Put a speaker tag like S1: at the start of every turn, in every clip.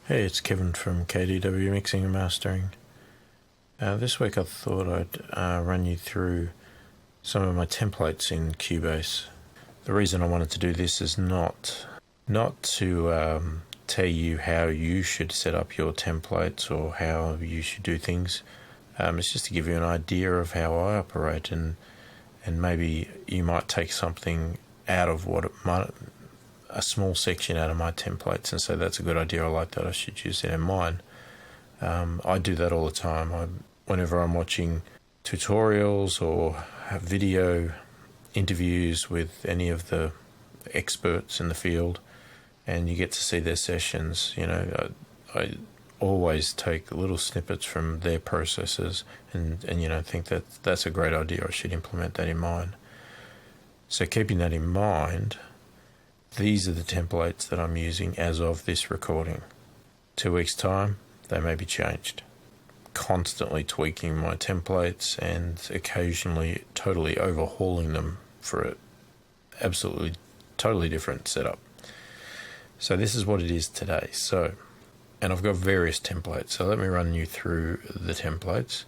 S1: Hey, it's Kevin from KDW Mixing and Mastering. This week I thought I'd run you through some of my templates in Cubase. The reason I wanted to do this is not to tell you how you should set up your templates or how you should do things. It's just to give you an idea of how I operate, and maybe you might take something out of a small section out of my templates and say that's a good idea, I like that, I should use it in mine. I do that all the time. Whenever I'm watching tutorials or have video interviews with any of the experts in the field and you get to see their sessions, I always take little snippets from their processes and think that that's a great idea, I should implement that in mine. So keeping that in mind, these are the templates that I'm using as of this recording. 2 weeks' time, they may be changed. Constantly tweaking my templates and occasionally totally overhauling them for an absolutely totally different setup. So this is what it is today. And I've got various templates. So let me run you through the templates.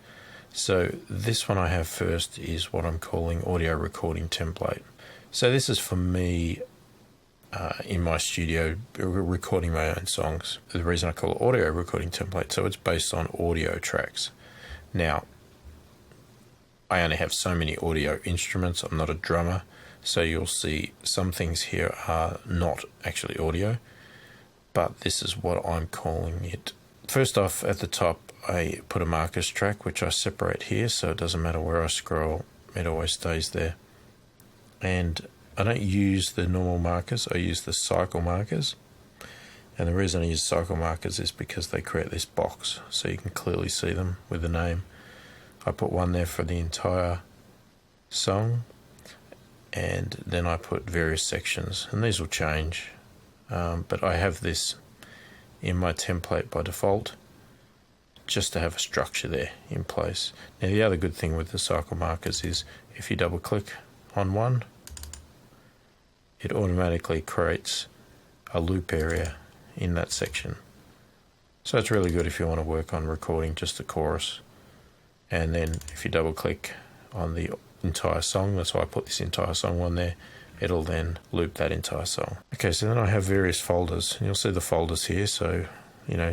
S1: So this one I have first is what I'm calling audio recording template. So this is for me in my studio recording my own songs. The reason I call it audio recording template, so it's based on audio tracks. Now, I only have so many audio instruments. I'm not a drummer, so you'll see some things here are not actually audio, but this is what I'm calling it. First off, at the top, I put a markers track, which I separate here, so it doesn't matter where I scroll, it always stays there. And I don't use the normal markers, I use the cycle markers. And the reason I use cycle markers is because they create this box, so you can clearly see them with the name. I put one there for the entire song, and then I put various sections, and these will change. But I have this in my template by default, just to have a structure there in place. Now the other good thing with the cycle markers is if you double click on one, it automatically creates a loop area in that section. So it's really good if you want to work on recording just the chorus. And then if you double click on the entire song, that's why I put this entire song on there, it'll then loop that entire song. Okay, so then I have various folders, and you'll see the folders here. So,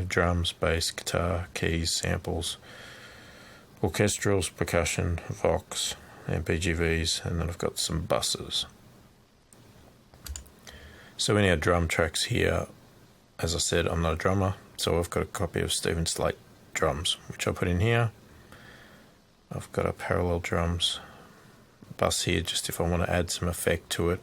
S1: drums, bass, guitar, keys, samples, orchestrals, percussion, vox, and BGVs, and then I've got some buses. So in our drum tracks here, as I said, I'm not a drummer, so I've got a copy of Stephen Slate drums, which I put in here. I've got a parallel drums bus here, just if I want to add some effect to it,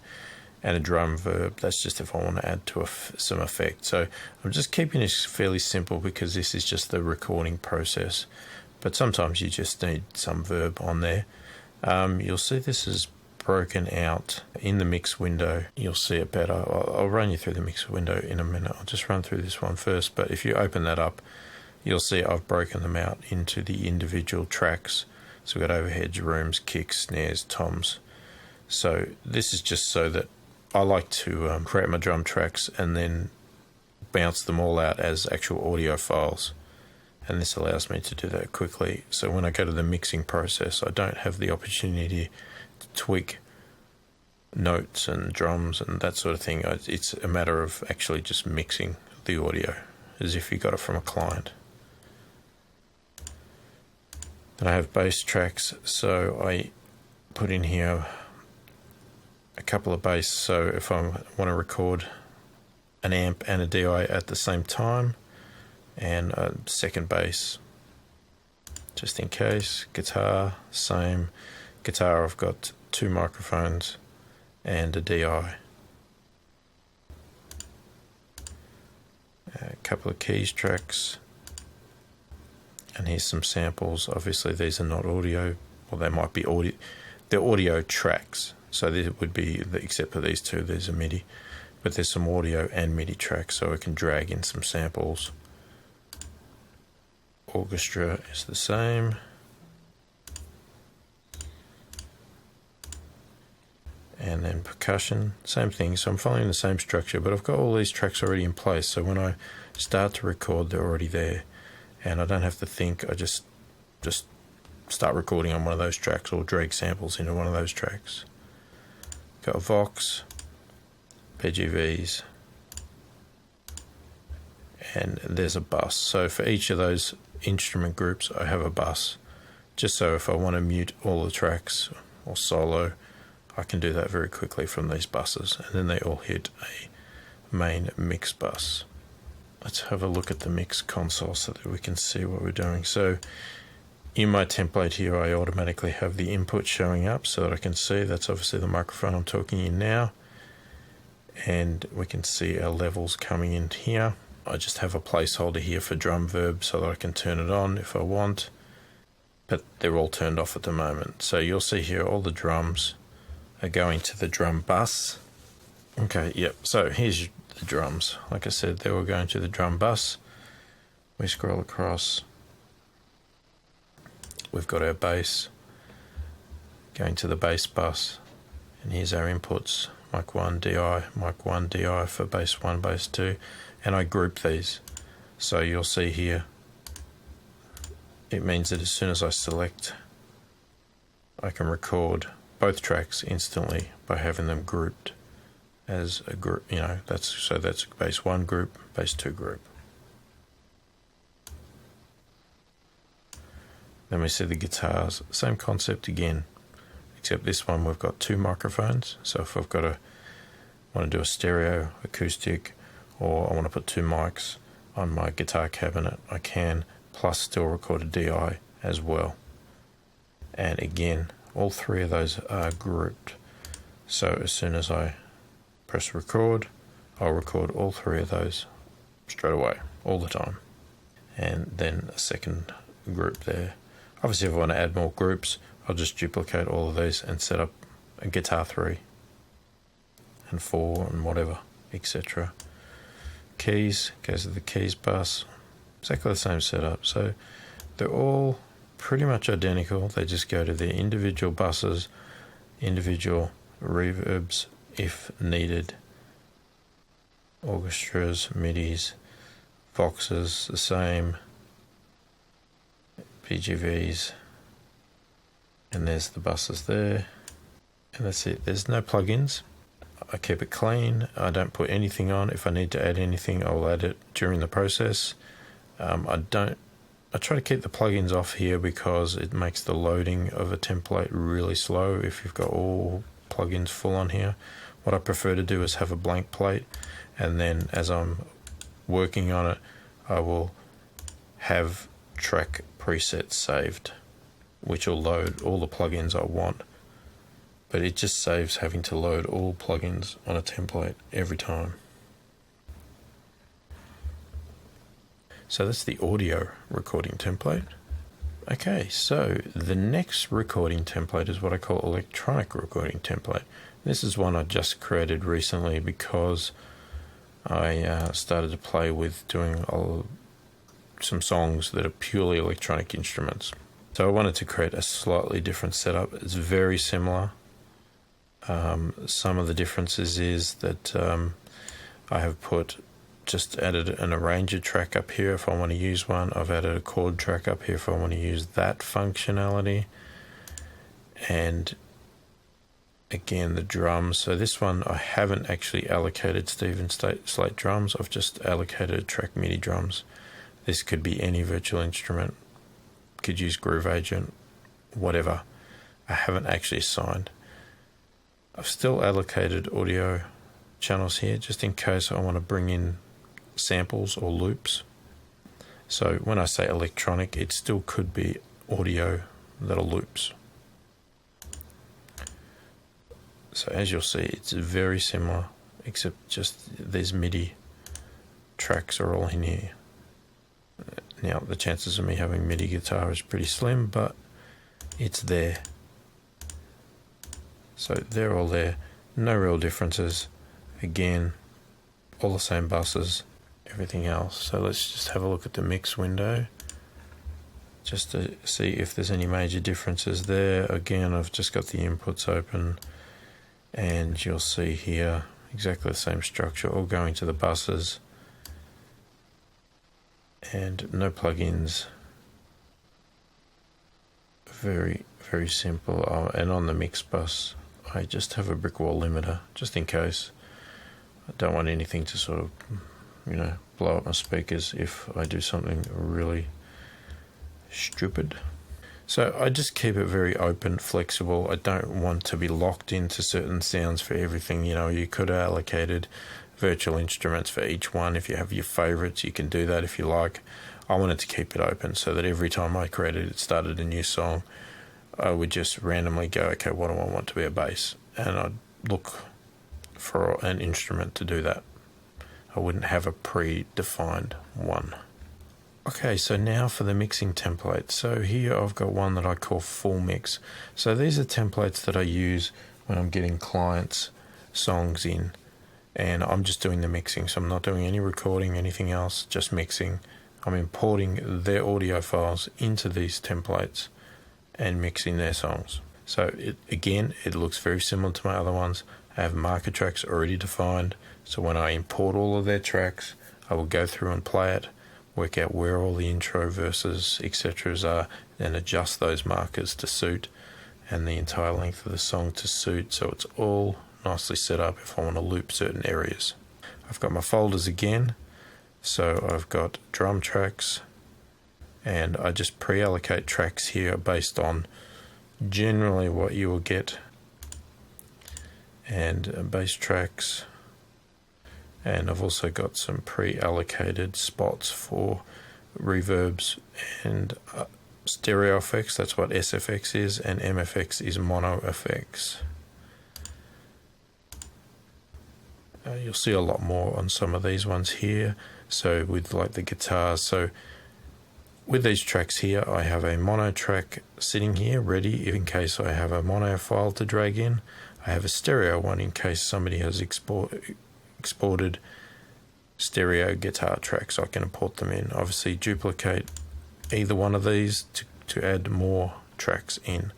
S1: and a drum verb, that's just if I want to add to some effect. So I'm just keeping this fairly simple because this is just the recording process, but sometimes you just need some verb on there. You'll see this is broken out in the mix window. You'll see it better. I'll run you through the mix window in a minute. I'll just run through this one first, but if you open that up, you'll see I've broken them out into the individual tracks. So we've got overheads, rooms, kicks, snares, toms. So this is just so that I like to create my drum tracks and then bounce them all out as actual audio files. And this allows me to do that quickly. So when I go to the mixing process, I don't have the opportunity to tweak notes and drums and that sort of thing. It's a matter of actually just mixing the audio as if you got it from a client. Then I have bass tracks, so I put in here a couple of bass. So if I want to record an amp and a DI at the same time, and a second bass, just in case. Guitar, same. Guitar, I've got 2 microphones and a DI. A couple of keys tracks. And here's some samples. Obviously these are not audio, well they might be audio. They're audio tracks. So this would be, except for these two, there's a MIDI. But there's some audio and MIDI tracks, so I can drag in some samples. Orchestra is the same. And then percussion, same thing. So I'm following the same structure, but I've got all these tracks already in place. So when I start to record, they're already there, and I don't have to think. I just start recording on one of those tracks or drag samples into one of those tracks. Got a Vox, PGVs, and there's a bus. So for each of those instrument groups I have a bus, just so if I want to mute all the tracks or solo, I can do that very quickly from these buses, and then they all hit a main mix bus. Let's have a look at the mix console so that we can see what we're doing. So in my template here, I automatically have the input showing up so that I can see. That's obviously the microphone I'm talking in now, and we can see our levels coming in here. I just have a placeholder here for drum verb so that I can turn it on if I want, but they're all turned off at the moment. So you'll see here all the drums are going to the drum bus. Okay, yep, so here's the drums. Like I said, they were going to the drum bus. We scroll across. We've got our bass going to the bass bus, and here's our inputs: mic 1 DI, mic 1 DI for bass 1, bass 2, and I group these. So you'll see here, it means that as soon as I select, I can record both tracks instantly by having them grouped as a group. That's bass 1 group, bass 2 group. Then we see the guitars, same concept again, except this one we've got 2 microphones. So if I've want to do a stereo, acoustic, or I want to put 2 mics on my guitar cabinet, I can, plus still record a DI as well. And again, all 3 of those are grouped. So as soon as I press record, I'll record all 3 of those straight away, all the time. And then a second group there. Obviously, if I want to add more groups, I'll just duplicate all of these and set up a guitar 3 and 4 and whatever, etc. Keys goes to the keys bus. Exactly the same setup. So they're all pretty much identical. They just go to their individual buses, individual reverbs if needed, orchestras, midis, Voxes the same, PGVs, and there's the buses there, and that's it. There's no plugins. I keep it clean. I don't put anything on. If I need to add anything, I'll add it during the process. I try to keep the plugins off here because it makes the loading of a template really slow if you've got all plugins full on here. What I prefer to do is have a blank plate, and then as I'm working on it, I will have track presets saved, which will load all the plugins I want. But it just saves having to load all plugins on a template every time. So that's the audio recording template. Okay, so the next recording template is what I call electronic recording template. This is one I just created recently because I started to play with doing some songs that are purely electronic instruments. So I wanted to create a slightly different setup. It's very similar. Some of the differences is that I have just added an arranger track up here if I want to use one. I've added a chord track up here if I want to use that functionality. And again, the drums. So this one I haven't actually allocated Stephen Slate drums. I've just allocated track MIDI drums. This could be any virtual instrument. Could use Groove Agent, whatever. I haven't actually assigned. I've still allocated audio channels here just in case I want to bring in samples or loops. So when I say electronic, it still could be audio that are loops. So as you'll see, it's very similar, except just these MIDI tracks are all in here. Now, the chances of me having MIDI guitar is pretty slim, but it's there. So they're all there. No real differences. Again, all the same buses, everything else. So let's just have a look at the mix window just to see if there's any major differences there. Again, I've just got the inputs open, and you'll see here exactly the same structure, all going to the buses. and no plugins. Very, very simple. And on the mix bus, I just have a brick wall limiter, just in case. I don't want anything to sort of, blow up my speakers if I do something really stupid. So I just keep it very open, flexible. I don't want to be locked into certain sounds for everything. You could have allocated virtual instruments for each one. If you have your favorites, you can do that if you like. I wanted to keep it open so that every time I started a new song, I would just randomly go, okay, what do I want to be a bass? And I'd look for an instrument to do that. I wouldn't have a predefined one. Okay, so now for the mixing template. So here I've got one that I call Full Mix. So these are templates that I use when I'm getting clients' songs in, and I'm just doing the mixing. So I'm not doing any recording, anything else, just mixing. I'm importing their audio files into these templates and mixing their songs. So it looks very similar to my other ones. I have marker tracks already defined. So when I import all of their tracks, I will go through and play it, work out where all the intro, verses, etc. are, and adjust those markers to suit, and the entire length of the song to suit, so it's all nicely set up if I want to loop certain areas. I've got my folders again, so I've got drum tracks, and I just pre-allocate tracks here based on generally what you will get, and bass tracks. And I've also got some pre-allocated spots for reverbs and stereo effects. That's what SFX is, and MFX is mono effects. You'll see a lot more on some of these ones here. So with like the guitars. So with these tracks here, I have a mono track sitting here ready in case I have a mono file to drag in. I have a stereo one in case somebody has exported stereo guitar tracks. I can import them in. Obviously duplicate either one of these to add more tracks in.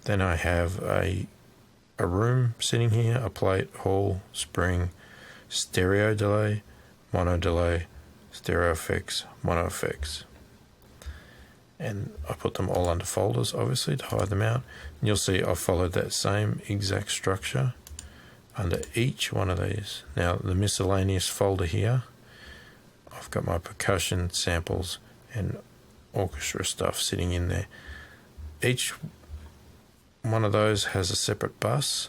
S1: Then I have a room sitting here, a plate, hall, spring, stereo delay, mono delay, stereo effects, mono effects. And I put them all under folders, obviously, to hide them out. And you'll see I've followed that same exact structure under each one of these. Now the miscellaneous folder here, I've got my percussion, samples and orchestra stuff sitting in there. Each one of those has a separate bus,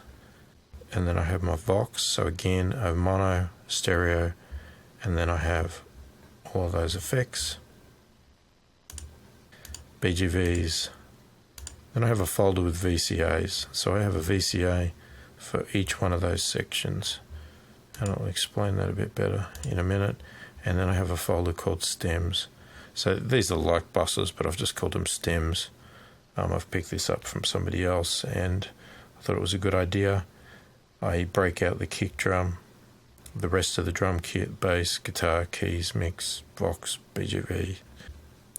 S1: and then I have my Vox, so again a mono, stereo, and then I have all of those effects, BGVs. Then I have a folder with VCAs, so I have a VCA for each one of those sections, and I'll explain that a bit better in a minute. And then I have a folder called stems. So these are like buses, but I've just called them stems. I've picked this up from somebody else and I thought it was a good idea. I break out the kick drum, the rest of the drum kit, bass, guitar, keys, mix, Vox, BGV.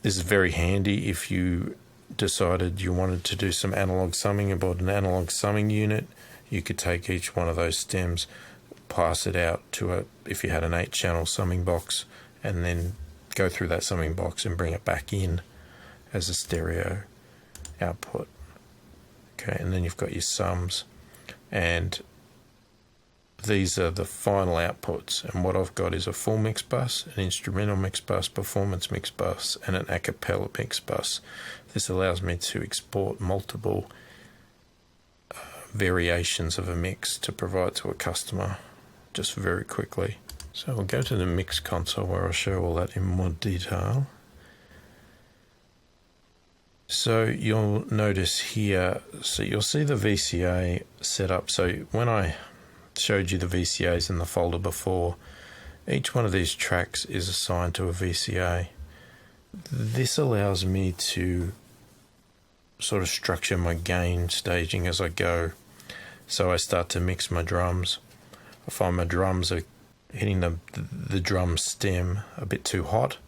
S1: This is very handy if you decided you wanted to do some analog summing and bought an analog summing unit. You could take each one of those stems, pass it out to if you had an 8-channel summing box, and then go through that summing box and bring it back in as a stereo output. Okay, and then you've got your sums, and these are the final outputs. And what I've got is a full mix bus, an instrumental mix bus, performance mix bus, and an a cappella mix bus. This allows me to export multiple variations of a mix to provide to a customer just very quickly. So we'll go to the mix console where I'll show all that in more detail. So you'll notice here, so you'll see the VCA set up. So when I showed you the VCAs in the folder before, each one of these tracks is assigned to a VCA. This allows me to sort of structure my gain staging as I go. So I start to mix my drums. I find my drums are hitting the drum stem a bit too hot.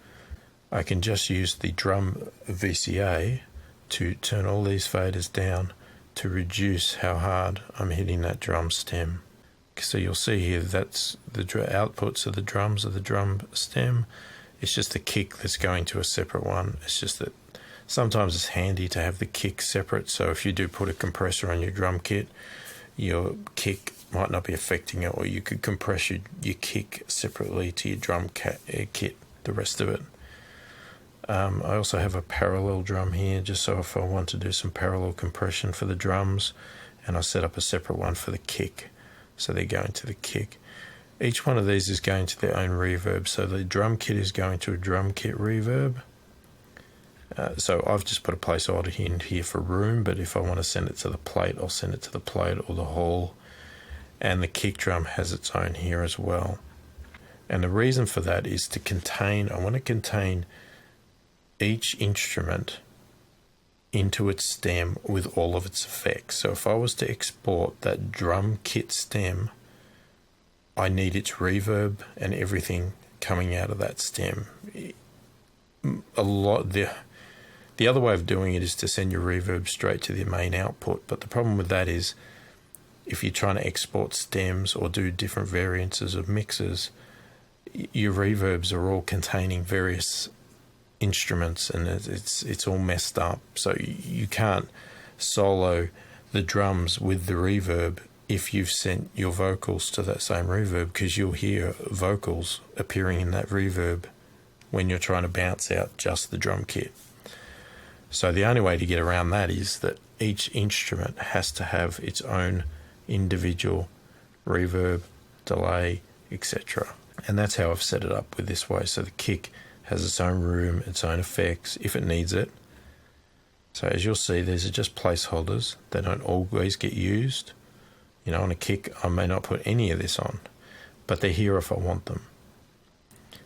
S1: I can just use the drum VCA to turn all these faders down to reduce how hard I'm hitting that drum stem. So you'll see here that's the outputs of the drums of the drum stem. It's just the kick that's going to a separate one. It's just that sometimes it's handy to have the kick separate. So if you do put a compressor on your drum kit, your kick might not be affecting it, or you could compress your kick separately to your drum kit, the rest of it. I also have a parallel drum here, just so if I want to do some parallel compression for the drums, and I set up a separate one for the kick, so they're going to the kick. Each one of these is going to their own reverb, so the drum kit is going to a drum kit reverb. So I've just put a placeholder in here for room, but if I want to send it to the plate, I'll send it to the plate or the hall. And the kick drum has its own here as well. And the reason for that is to contain, I want to contain each instrument into its stem with all of its effects. So if I was to export that drum kit stem, I need its reverb and everything coming out of that stem. The other way of doing it is to send your reverb straight to the main output, but the problem with that is if you're trying to export stems or do different variances of mixes, your reverbs are all containing various instruments and it's all messed up. So you can't solo the drums with the reverb if you've sent your vocals to that same reverb, because you'll hear vocals appearing in that reverb when you're trying to bounce out just the drum kit. So the only way to get around that is that each instrument has to have its own individual reverb, delay, etc. And that's how I've set it up with this way. So the kick has its own room, its own effects, if it needs it. So as you'll see, these are just placeholders. They don't always get used. You know, on a kick, I may not put any of this on, but they're here if I want them.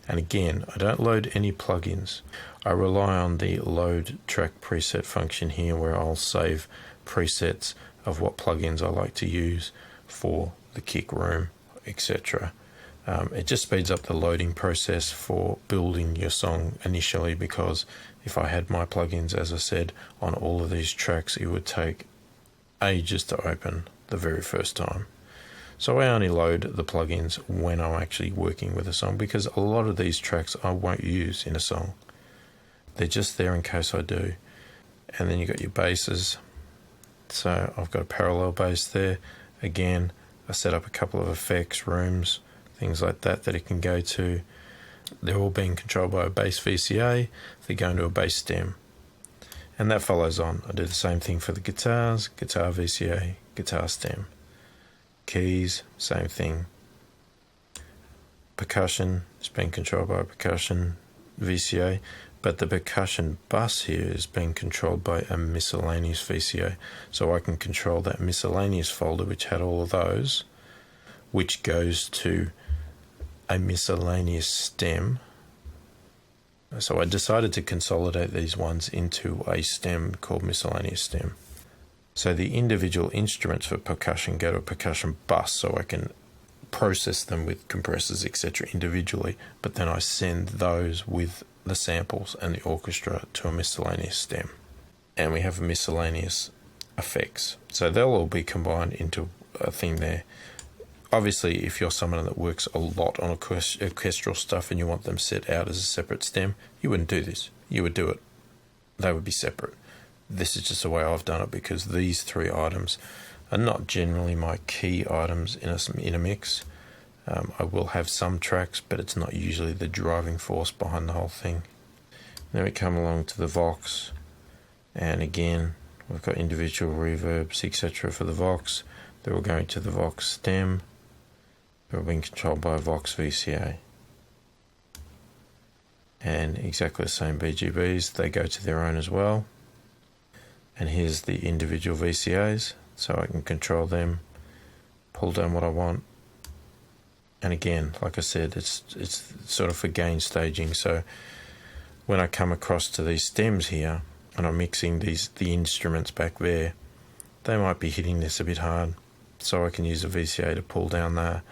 S1: And again, I don't load any plugins. I rely on the load track preset function here, where I'll save presets of what plugins I like to use for the kick room, etc. It just speeds up the loading process for building your song initially, because if I had my plugins, as I said, on all of these tracks, it would take ages to open the very first time. So I only load the plugins when I'm actually working with a song, because a lot of these tracks I won't use in a song. They're just there in case I do. And then you got your basses. So I've got a parallel bass there. Again, I set up a couple of effects, rooms, things like that it can go to. They're all being controlled by a bass VCA. They're going to a bass stem. And that follows on. I do the same thing for the guitars, guitar VCA, guitar stem. Keys, same thing. Percussion is being controlled by a percussion VCA, but the percussion bus here is being controlled by a miscellaneous VCA. So I can control that miscellaneous folder, which had all of those, which goes to a miscellaneous stem. So I decided to consolidate these ones into a stem called miscellaneous stem. So the individual instruments for percussion go to a percussion bus, so I can process them with compressors, etc. individually, but then I send those with the samples and the orchestra to a miscellaneous stem. And we have miscellaneous effects. So they'll all be combined into a thing there. Obviously, if you're someone that works a lot on orchestral stuff and you want them set out as a separate stem, you wouldn't do this. You would do it. They would be separate. This is just the way I've done it, because these three items are not generally my key items in a mix. I will have some tracks, but it's not usually the driving force behind the whole thing. Then we come along to the Vox, and again, we've got individual reverbs, etc. for the Vox. They're all going to the Vox stem. They're all being controlled by a Vox VCA. And exactly the same BGBs, they go to their own as well. And here's the individual VCAs, so I can control them, pull down what I want. And again, like I said, it's sort of for gain staging. So when I come across to these stems here, and I'm mixing the instruments back there, they might be hitting this a bit hard. So I can use a VCA to pull down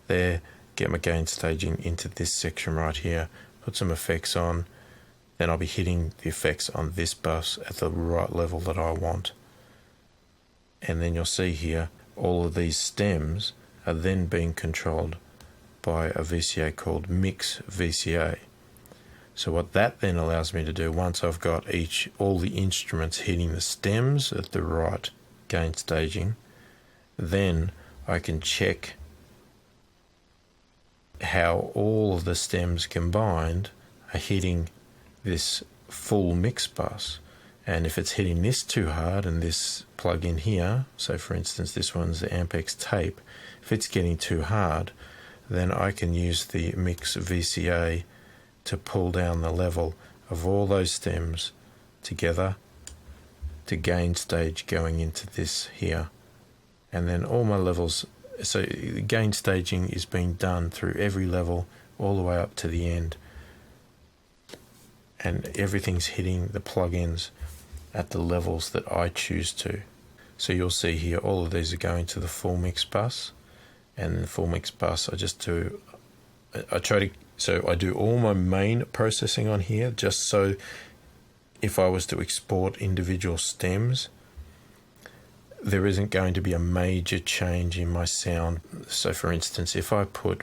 S1: there, get my gain staging into this section right here, put some effects on. Then I'll be hitting the effects on this bus at the right level that I want. And then you'll see here, all of these stems are then being controlled by a VCA called Mix VCA. So what that then allows me to do, once I've got all the instruments hitting the stems at the right gain staging, then I can check how all of the stems combined are hitting this full mix bus. And if it's hitting this too hard and this plug-in here, so for instance this one's the Ampex tape, if it's getting too hard, then I can use the mix VCA to pull down the level of all those stems together to gain stage going into this here. And then all my levels, so gain staging is being done through every level all the way up to the end. And everything's hitting the plugins at the levels that I choose to. So you'll see here all of these are going to the full mix bus. And the full mix bus, I do all my main processing on here, just so if I was to export individual stems, there isn't going to be a major change in my sound. So for instance, if I put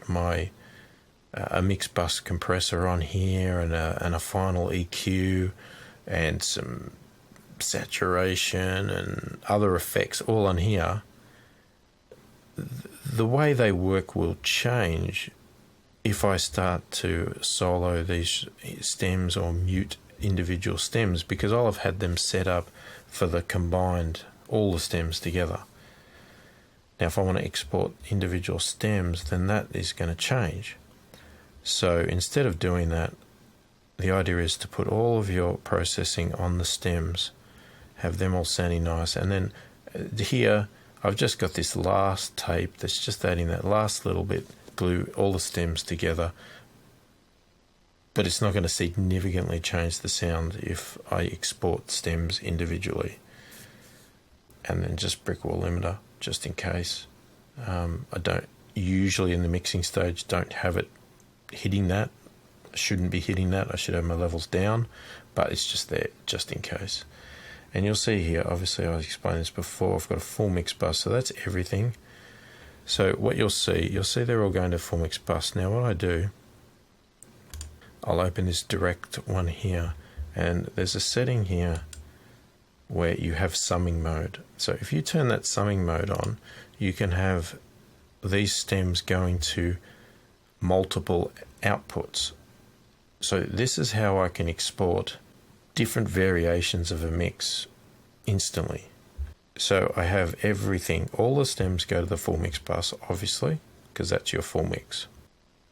S1: a mix bus compressor on here and a final EQ and some saturation and other effects all on here, the way they work will change if I start to solo these stems or mute individual stems, because I'll have had them set up for the combined, all the stems together. Now if I want to export individual stems, then that is going to change. So instead of doing that, the idea is to put all of your processing on the stems, have them all sounding nice, and then here I've just got this last tape that's just adding that last little bit, glue all the stems together, but it's not going to significantly change the sound if I export stems individually. And then just brick-wall limiter, just in case. I don't usually in the mixing stage don't have it hitting that. I shouldn't be hitting that. I should have my levels down, but it's just there just in case. And you'll see here, obviously I explained this before, I've got a full mix bus, so that's everything. So what you'll see they're all going to full mix bus. Now what I do, I'll open this direct one here, and there's a setting here where you have summing mode. So if you turn that summing mode on, you can have these stems going to multiple outputs. So this is how I can export different variations of a mix instantly. So I have everything, all the stems go to the full mix bus, obviously, because that's your full mix.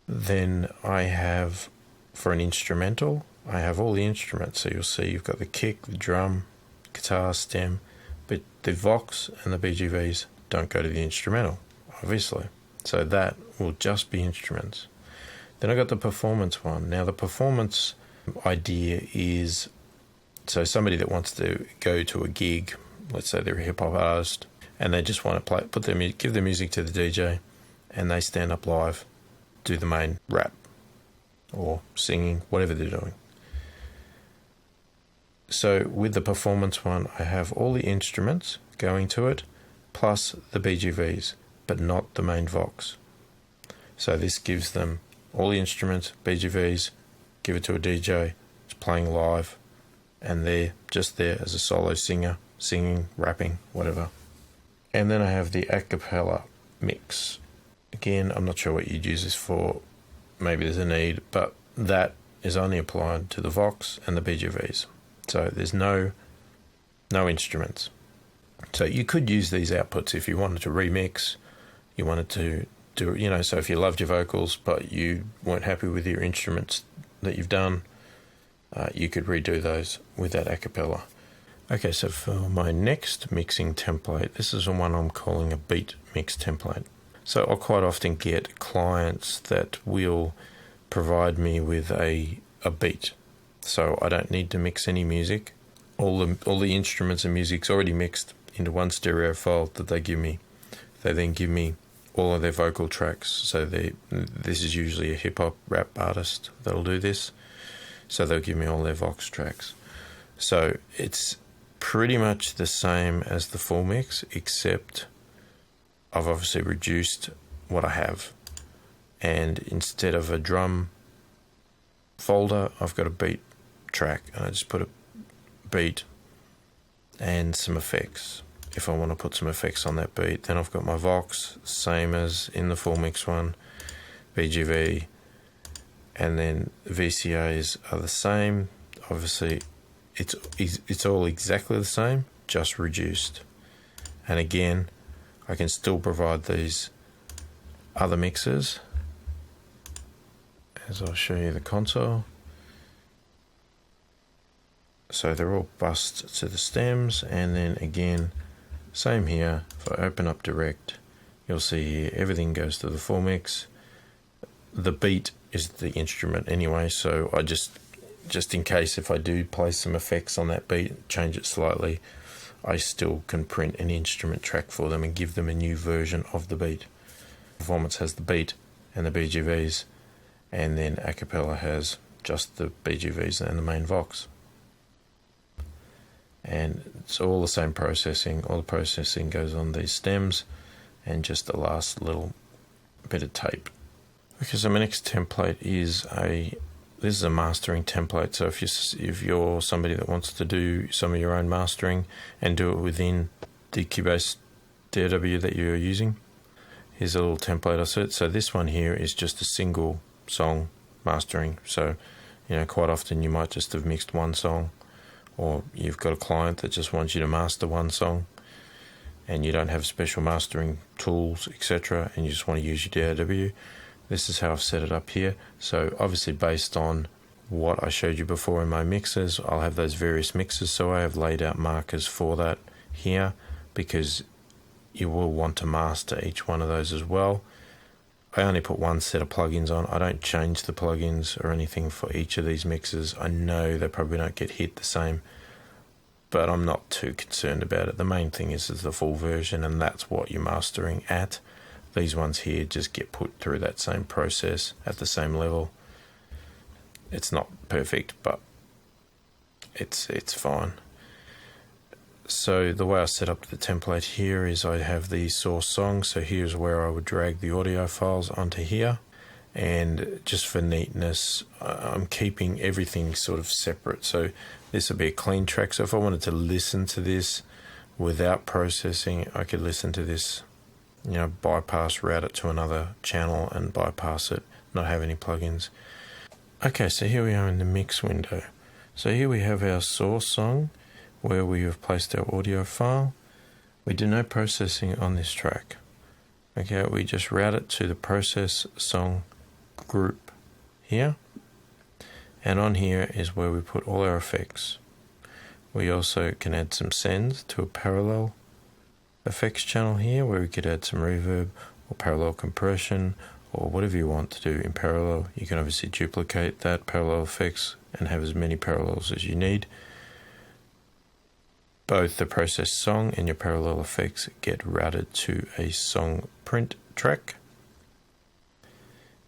S1: Then I have, for an instrumental, I have all the instruments. So you'll see you've got the kick, the drum, guitar, stem, but the Vox and the BGVs don't go to the instrumental, obviously. So that will just be instruments. Then I got the performance one. Now the performance idea is, so somebody that wants to go to a gig, let's say they're a hip hop artist, and they just want to give their music to the DJ, and they stand up live, do the main rap or singing, whatever they're doing. So with the performance one, I have all the instruments going to it, plus the BGVs, but not the main Vox. So this gives them all the instruments, BGVs, give it to a DJ, it's playing live, and they're just there as a solo singer, singing, rapping, whatever. And then I have the a cappella mix. Again, I'm not sure what you'd use this for. Maybe there's a need, but that is only applied to the Vox and the BGVs. So there's no instruments. So you could use these outputs if you wanted to remix, you wanted to do, so if you loved your vocals but you weren't happy with your instruments that you've done, you could redo those with that a cappella. Okay, so for my next mixing template, this is the one I'm calling a beat mix template. So I'll quite often get clients that will provide me with a beat. So I don't need to mix any music. All the instruments and music's already mixed into one stereo file that they give me. They then give me all of their vocal tracks. So this is usually a hip hop rap artist that'll do this. So they'll give me all their Vox tracks. So it's pretty much the same as the full mix, except I've obviously reduced what I have. And instead of a drum folder, I've got a beat track, and I just put a beat and some effects. If I want to put some effects on that beat, then I've got my Vox, same as in the full mix one, BGV, and then VCAs are the same. Obviously, it's all exactly the same, just reduced. And again, I can still provide these other mixes, as I'll show you the console. So they're all bussed to the stems, and then again, same here. If I open up direct, you'll see here everything goes to the full mix. The beat is the instrument anyway, so I just in case if I do place some effects on that beat, change it slightly, I still can print an instrument track for them and give them a new version of the beat. Performance has the beat and the BGVs, and then Acapella has just the BGVs and the main Vox. And it's all the same processing. All the processing goes on these stems, and just the last little bit of tape. Okay, so my next template is this is a mastering template. So if you're somebody that wants to do some of your own mastering and do it within the Cubase DAW that you're using, here's a little template I set. So this one here is just a single song mastering. So, quite often you might just have mixed one song, or you've got a client that just wants you to master one song and you don't have special mastering tools, etc., and you just want to use your DAW. This is how I've set it up here. So obviously based on what I showed you before in my mixes, I'll have those various mixes. So I have laid out markers for that here, because you will want to master each one of those as well. I only put one set of plugins on. I don't change the plugins or anything for each of these mixes. I know they probably don't get hit the same, but I'm not too concerned about it. The main thing is the full version, and that's what you're mastering at. These ones here just get put through that same process at the same level. It's not perfect, but it's fine. So the way I set up the template here is I have the source song. So here's where I would drag the audio files onto here. And just for neatness, I'm keeping everything sort of separate. So this will be a clean track. So if I wanted to listen to this without processing, I could listen to this, bypass, route it to another channel and bypass it, not have any plugins. Okay, so here we are in the mix window. So here we have our source song where we have placed our audio file. We do no processing on this track. Okay, we just route it to the process song group here. And on here is where we put all our effects. We also can add some sends to a parallel effects channel here, where we could add some reverb or parallel compression or whatever you want to do in parallel. You can obviously duplicate that parallel effects and have as many parallels as you need. Both the process song and your parallel effects get routed to a song print track.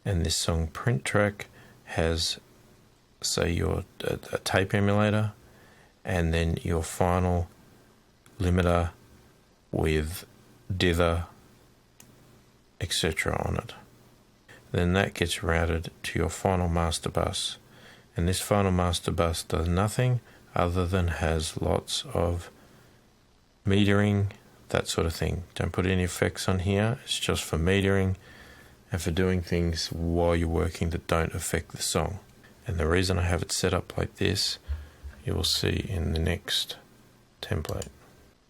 S1: And this song print track has, say, a tape emulator, and then your final limiter with dither, etc. on it. Then that gets routed to your final master bus. And this final master bus does nothing other than has lots of metering, that sort of thing. Don't put any effects on here. It's just for metering and for doing things while you're working that don't affect the song. And the reason I have it set up like this, you will see in the next template.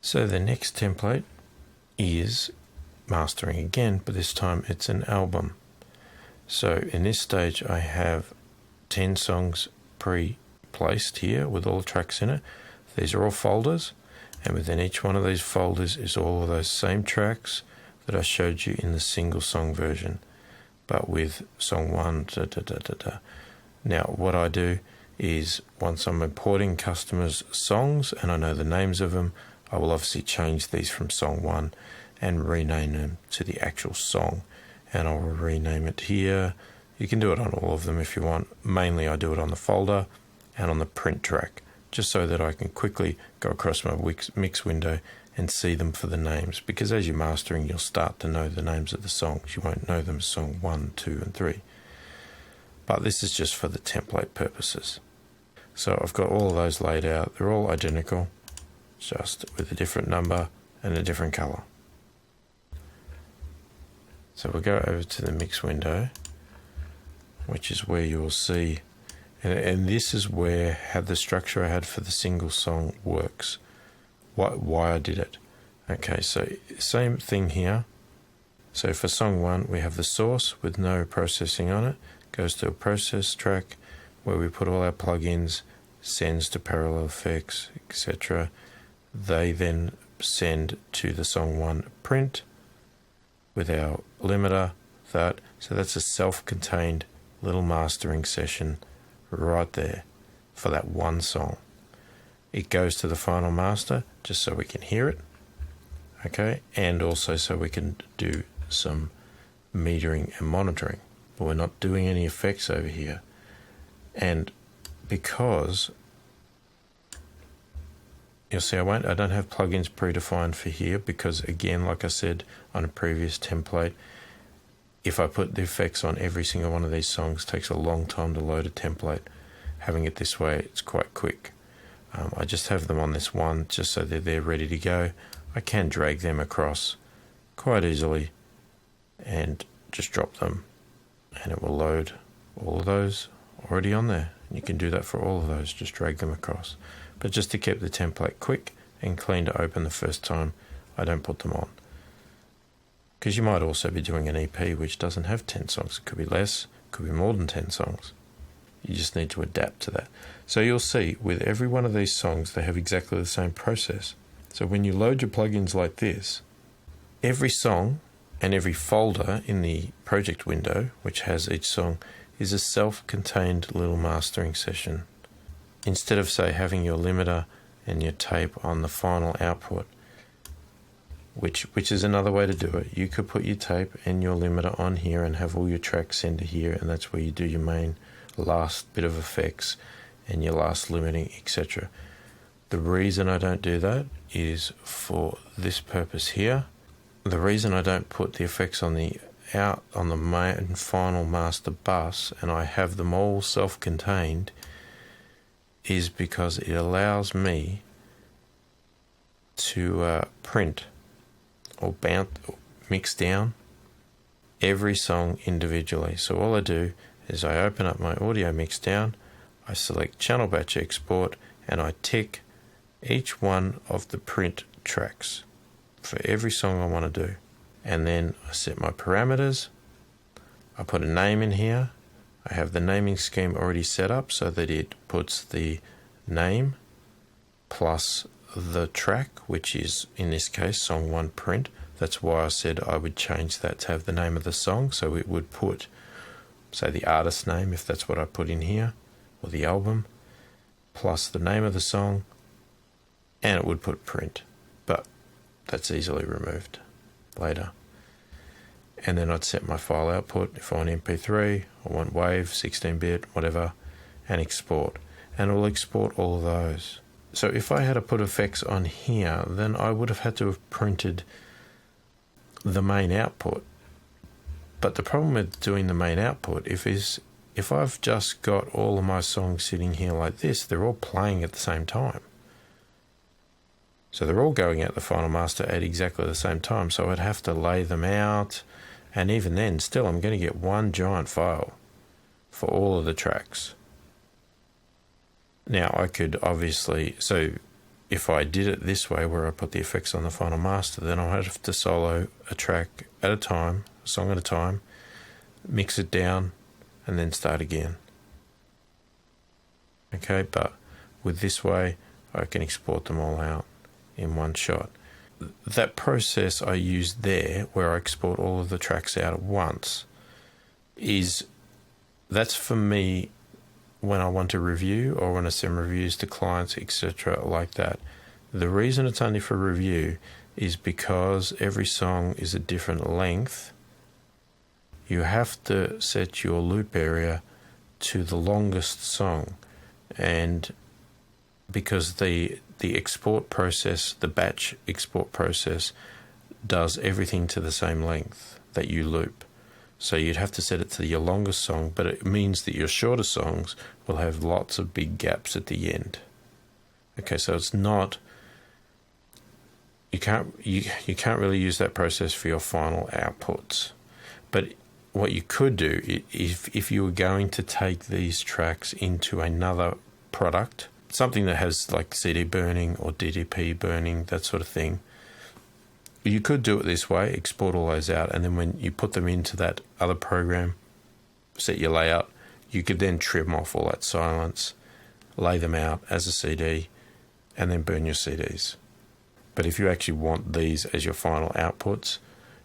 S1: So the next template is mastering again, but this time it's an album. So in this stage I have 10 songs pre-placed here with all the tracks in it. These are all folders, and within each one of these folders is all of those same tracks that I showed you in the single song version, but with song 1, Now what I do is, once I'm importing customers' songs and I know the names of them, I will obviously change these from song 1 and rename them to the actual song. And I'll rename it here. You can do it on all of them if you want. Mainly I do it on the folder and on the print track, just so that I can quickly go across my mix window and see them for the names. Because as you're mastering, you'll start to know the names of the songs. You won't know them as song 1, 2, and 3. but this is just for the template purposes. So I've got all of those laid out. They're all identical, just with a different number and a different color. So we'll go over to the mix window, which is where you'll see, and this is where how the structure I had for the single song works, why I did it. Okay, so same thing here. So for song 1, we have the source with no processing on it, goes to a process track where we put all our plugins, sends to parallel effects, etc. They then send to the song 1 print with our limiter, so that's a self-contained little mastering session right there for that one song. It goes to the final master just so we can hear it, okay, and also so we can do some metering and monitoring, but we're not doing any effects over here. And because you'll see I don't have plugins predefined for here, because again, like I said on a previous template, if I put the effects on every single one of these songs, it takes a long time to load a template. Having it this way, it's quite quick. I just have them on this one just so they're ready to go. I can drag them across quite easily and just drop them, and it will load all of those already on there. You can do that for all of those, just drag them across. But just to keep the template quick and clean to open the first time, I don't put them on. Because you might also be doing an EP which doesn't have 10 songs. It could be less, it could be more than 10 songs. You just need to adapt to that. So you'll see with every one of these songs, they have exactly the same process. So when you load your plugins like this, every song and every folder in the project window, which has each song, is a self-contained little mastering session. Instead of, say, having your limiter and your tape on the final output, which is another way to do it. You could put your tape and your limiter on here and have all your tracks sent to here, and that's where you do your main last bit of effects and your last limiting, etc. The reason I don't do that is for this purpose here. The reason I don't put the effects on the main final master bus and I have them all self-contained is because it allows me to print or bounce or mix down every song individually. So all I do is I open up my audio mix down, I select channel batch export, and I tick each one of the print tracks for every song I want to do. And then I set my parameters, I put a name in here, I have the naming scheme already set up so that it puts the name plus the track, which is in this case song 1 print. That's why I said I would change that to have the name of the song, so it would put, say, the artist name if that's what I put in here, or the album, plus the name of the song, and it would put print, but that's easily removed later. And then I'd set my file output, if I want MP3, I want WAV, 16-bit, whatever, and export. And it will export all of those. So if I had to put effects on here, then I would have had to have printed the main output. But the problem with doing the main output if I've just got all of my songs sitting here like this, they're all playing at the same time. So they're all going out the final master at exactly the same time. So I'd have to lay them out. And even then, still, I'm going to get one giant file for all of the tracks. Now, I could obviously, so if I did it this way, where I put the effects on the final master, then I'd have to solo a track at a time, a song at a time, mix it down, and then start again. Okay, but with this way, I can export them all out in one shot. That process I used there, where I export all of the tracks out at once, that's for me when I want to review or when I send reviews to clients, etc. like that. The reason it's only for review is because every song is a different length. You have to set your loop area to the longest song, and because the export process, the batch export process, does everything to the same length that you loop. So you'd have to set it to your longest song, but it means that your shorter songs will have lots of big gaps at the end. Okay, so it's not, you can't really use that process for your final outputs. But what you could do, if you were going to take these tracks into another product, something that has like CD burning or DDP burning, that sort of thing, you could do it this way, export all those out, and then when you put them into that other program, set your layout, you could then trim off all that silence, lay them out as a CD, and then burn your CDs. But if you actually want these as your final outputs,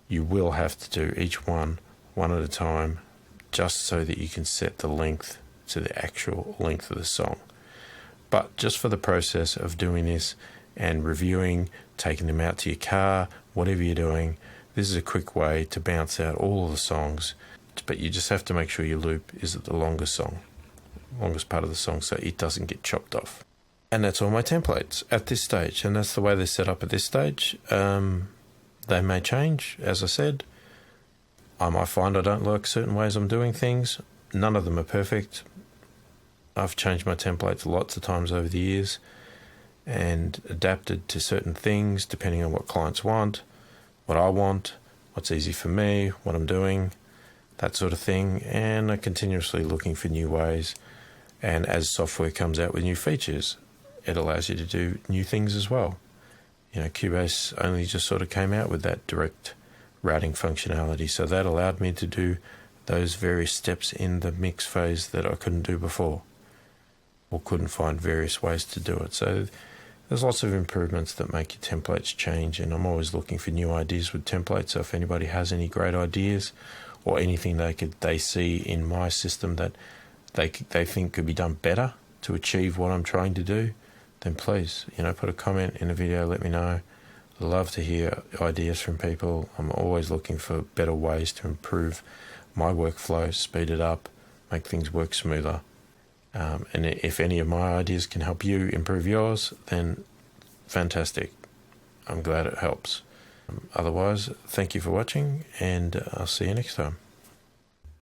S1: you will have to do each one at a time, just so that you can set the length to the actual length of the song. But just for the process of doing this and reviewing, taking them out to your car, whatever you're doing, this is a quick way to bounce out all of the songs. But you just have to make sure your loop is at the longest part of the song, so it doesn't get chopped off. And that's all my templates at this stage, and that's the way they're set up at this stage. They may change, as I said. I might find I don't like certain ways I'm doing things. None of them are perfect. I've changed my templates lots of times over the years and adapted to certain things depending on what clients want, what I want, what's easy for me, what I'm doing, that sort of thing. And I'm continuously looking for new ways. And as software comes out with new features, it allows you to do new things as well. You know, Cubase only just sort of came out with that direct routing functionality, so that allowed me to do those various steps in the mix phase that I couldn't do before, or couldn't find various ways to do it. So there's lots of improvements that make your templates change, and I'm always looking for new ideas with templates. So if anybody has any great ideas or anything they see in my system that they think could be done better to achieve what I'm trying to do, then please, put a comment in the video, let me know. I love to hear ideas from people. I'm always looking for better ways to improve my workflow, speed it up, make things work smoother. And if any of my ideas can help you improve yours, then fantastic. I'm glad it helps. Otherwise, thank you for watching, and I'll see you next time.